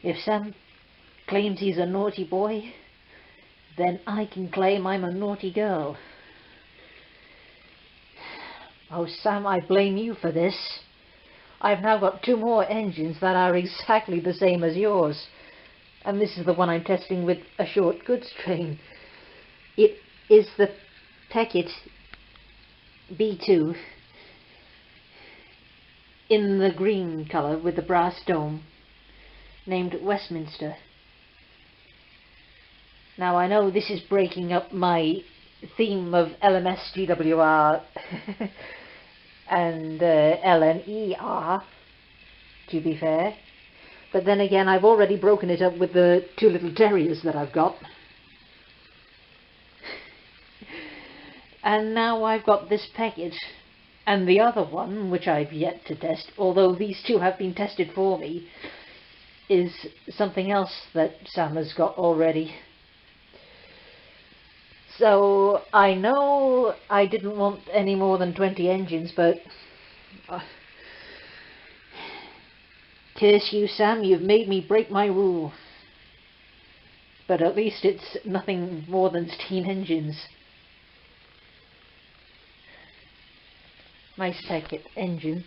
If Sam claims he's a naughty boy, then I can claim I'm a naughty girl. Oh Sam, I blame you for this. I've now got 2 more engines that are exactly the same as yours, and this is the one I'm testing with a short goods train. It is the Peckett B2 in the green colour with the brass dome, named Westminster. Now I know this is breaking up my theme of LMS GWR and LNER, to be fair, but then again I've already broken it up with the 2 little terriers that I've got. And now I've got this Peckett, and the other one, which I've yet to test, although these 2 have been tested for me, is something else that Sam has got already. So I know I didn't want any more than 20 engines, but curse you Sam, you've made me break my rule. But at least it's nothing more than steam engines. Nice Peckett engine.